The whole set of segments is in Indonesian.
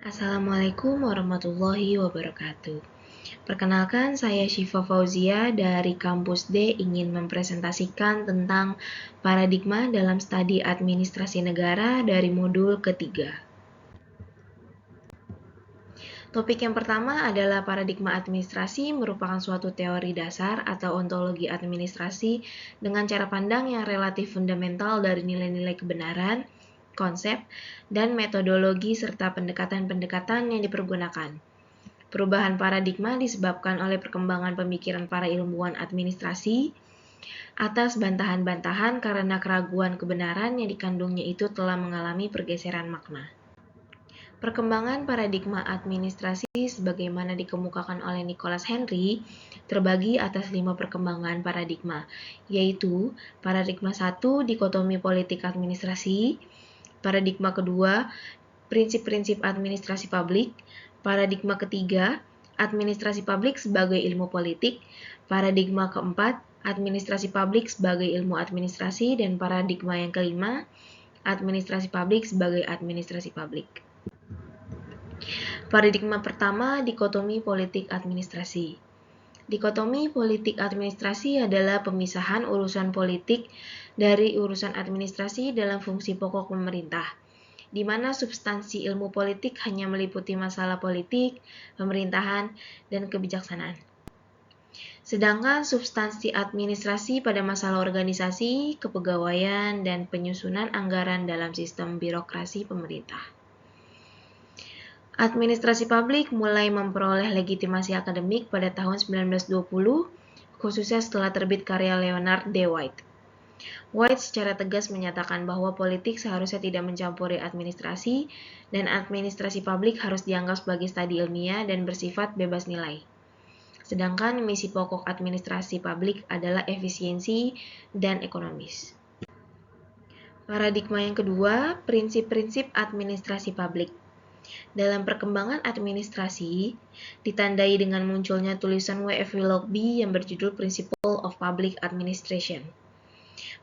Assalamualaikum warahmatullahi wabarakatuh. Perkenalkan, saya Syifa Fauzia dari Kampus D ingin mempresentasikan tentang paradigma dalam studi administrasi negara dari modul ketiga. Topik yang pertama adalah paradigma administrasi merupakan suatu teori dasar atau ontologi administrasi dengan cara pandang yang relatif fundamental dari nilai-nilai kebenaran, konsep, dan metodologi serta pendekatan-pendekatan yang dipergunakan. Perubahan paradigma disebabkan oleh perkembangan pemikiran para ilmuwan administrasi atas bantahan-bantahan karena keraguan kebenaran yang dikandungnya itu telah mengalami pergeseran makna. Perkembangan paradigma administrasi sebagaimana dikemukakan oleh Nicholas Henry terbagi atas 5 perkembangan paradigma, yaitu paradigma 1 dikotomi politik administrasi, paradigma kedua prinsip-prinsip administrasi publik, paradigma ketiga administrasi publik sebagai ilmu politik, paradigma keempat administrasi publik sebagai ilmu administrasi, dan paradigma yang kelima administrasi publik sebagai administrasi publik. Paradigma pertama, dikotomi politik administrasi. Dikotomi politik administrasi adalah pemisahan urusan politik dari urusan administrasi dalam fungsi pokok pemerintah, di mana substansi ilmu politik hanya meliputi masalah politik, pemerintahan, dan kebijaksanaan. Sedangkan substansi administrasi pada masalah organisasi, kepegawaian, dan penyusunan anggaran dalam sistem birokrasi pemerintah. Administrasi publik mulai memperoleh legitimasi akademik pada tahun 1920, khususnya setelah terbit karya Leonard D. White. White secara tegas menyatakan bahwa politik seharusnya tidak mencampuri administrasi, dan administrasi publik harus dianggap sebagai studi ilmiah dan bersifat bebas nilai. Sedangkan misi pokok administrasi publik adalah efisiensi dan ekonomis. Paradigma yang kedua, prinsip-prinsip administrasi publik. Dalam perkembangan administrasi, ditandai dengan munculnya tulisan W.F. Willoughby yang berjudul Principle of Public Administration.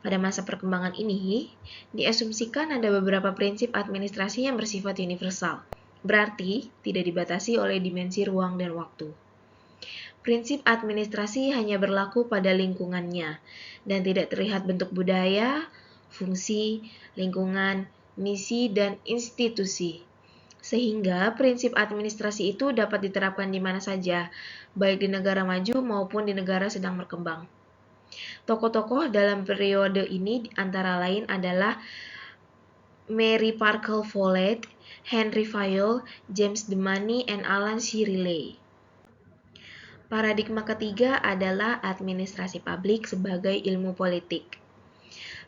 Pada masa perkembangan ini, diasumsikan ada beberapa prinsip administrasi yang bersifat universal, berarti tidak dibatasi oleh dimensi ruang dan waktu. Prinsip administrasi hanya berlaku pada lingkungannya, dan tidak terlihat bentuk budaya, fungsi, lingkungan, misi, dan institusi. Sehingga prinsip administrasi itu dapat diterapkan di mana saja, baik di negara maju maupun di negara sedang berkembang. Tokoh-tokoh dalam periode ini antara lain adalah Mary Parker Follett, Henry Fayol, James Demany, and Alan C. Riley. Paradigma ketiga adalah administrasi publik sebagai ilmu politik.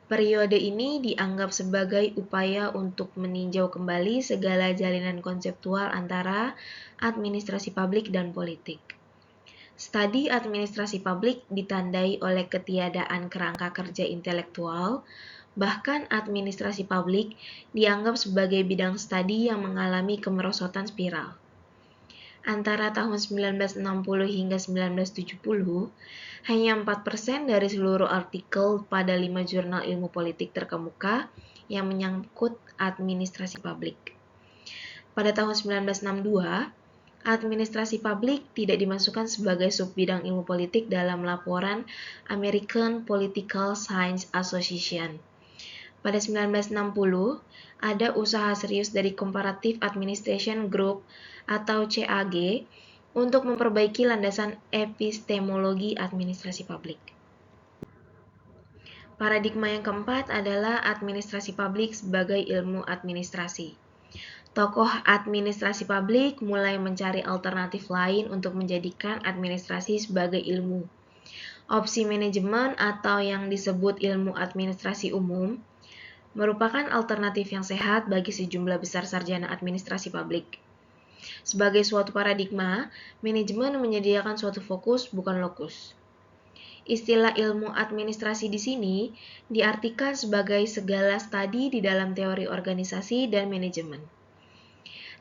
Periode ini dianggap sebagai upaya untuk meninjau kembali segala jalinan konseptual antara administrasi publik dan politik. Studi administrasi publik ditandai oleh ketiadaan kerangka kerja intelektual, bahkan administrasi publik dianggap sebagai bidang studi yang mengalami kemerosotan spiral. Antara tahun 1960 hingga 1970, hanya 4% dari seluruh artikel pada 5 jurnal ilmu politik terkemuka yang menyangkut administrasi publik. Pada tahun 1962, administrasi publik tidak dimasukkan sebagai subbidang ilmu politik dalam laporan American Political Science Association. Pada 1960, ada usaha serius dari Comparative Administration Group atau CAG untuk memperbaiki landasan epistemologi administrasi publik. Paradigma yang keempat adalah administrasi publik sebagai ilmu administrasi. Tokoh administrasi publik mulai mencari alternatif lain untuk menjadikan administrasi sebagai ilmu. Opsi manajemen atau yang disebut ilmu administrasi umum merupakan alternatif yang sehat bagi sejumlah besar sarjana administrasi publik. Sebagai suatu paradigma, manajemen menyediakan suatu fokus, bukan lokus. Istilah ilmu administrasi di sini diartikan sebagai segala studi di dalam teori organisasi dan manajemen.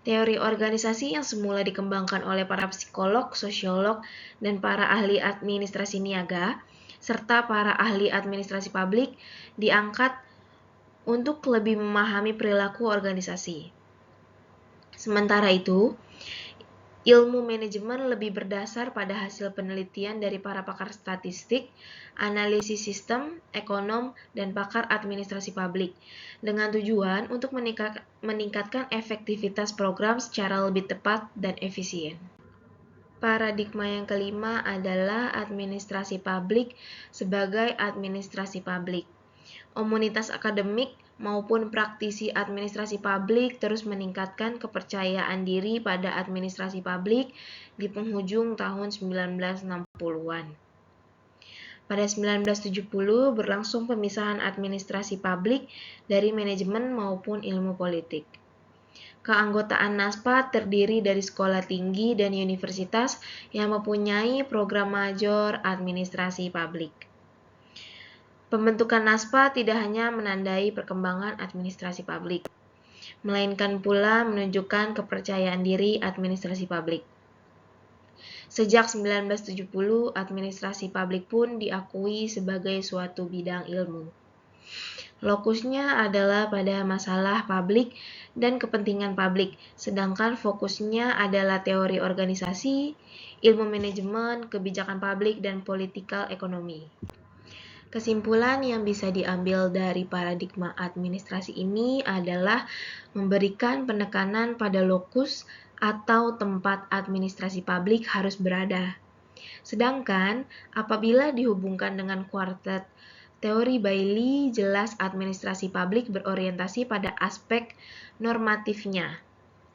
Teori organisasi yang semula dikembangkan oleh para psikolog, sosiolog, dan para ahli administrasi niaga, serta para ahli administrasi publik diangkat untuk lebih memahami perilaku organisasi. Sementara itu, ilmu manajemen lebih berdasar pada hasil penelitian dari para pakar statistik, analisis sistem, ekonom, dan pakar administrasi publik, dengan tujuan untuk meningkatkan efektivitas program secara lebih tepat dan efisien. Paradigma yang kelima adalah administrasi publik sebagai administrasi publik. Komunitas akademik maupun praktisi administrasi publik terus meningkatkan kepercayaan diri pada administrasi publik di penghujung tahun 1960-an. Pada 1970 berlangsung pemisahan administrasi publik dari manajemen maupun ilmu politik. Keanggotaan NASPA terdiri dari sekolah tinggi dan universitas yang mempunyai program major administrasi publik. Pembentukan NASPA tidak hanya menandai perkembangan administrasi publik, melainkan pula menunjukkan kepercayaan diri administrasi publik. Sejak 1970, administrasi publik pun diakui sebagai suatu bidang ilmu. Lokusnya adalah pada masalah publik dan kepentingan publik, sedangkan fokusnya adalah teori organisasi, ilmu manajemen, kebijakan publik, dan politikal ekonomi. Kesimpulan yang bisa diambil dari paradigma administrasi ini adalah memberikan penekanan pada lokus atau tempat administrasi publik harus berada. Sedangkan apabila dihubungkan dengan kuartet teori Bailey, jelas administrasi publik berorientasi pada aspek normatifnya.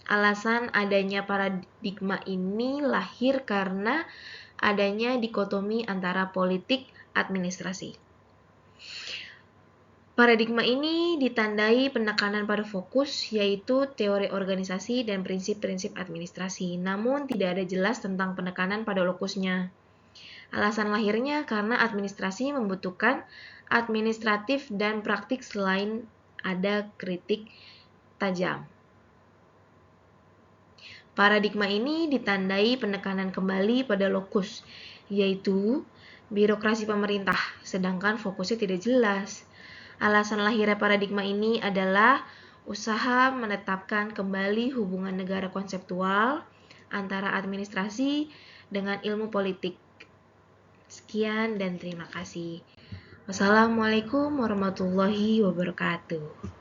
Alasan adanya paradigma ini lahir karena adanya dikotomi antara politik administrasi. Paradigma ini ditandai penekanan pada fokus, yaitu teori organisasi dan prinsip-prinsip administrasi, namun tidak ada jelas tentang penekanan pada lokusnya. Alasan lahirnya karena administrasi membutuhkan administratif dan praktik selain ada kritik tajam. Paradigma ini ditandai penekanan kembali pada lokus, yaitu birokrasi pemerintah, sedangkan fokusnya tidak jelas. Alasan lahirnya paradigma ini adalah usaha menetapkan kembali hubungan negara konseptual antara administrasi dengan ilmu politik. Sekian dan terima kasih. Wassalamualaikum warahmatullahi wabarakatuh.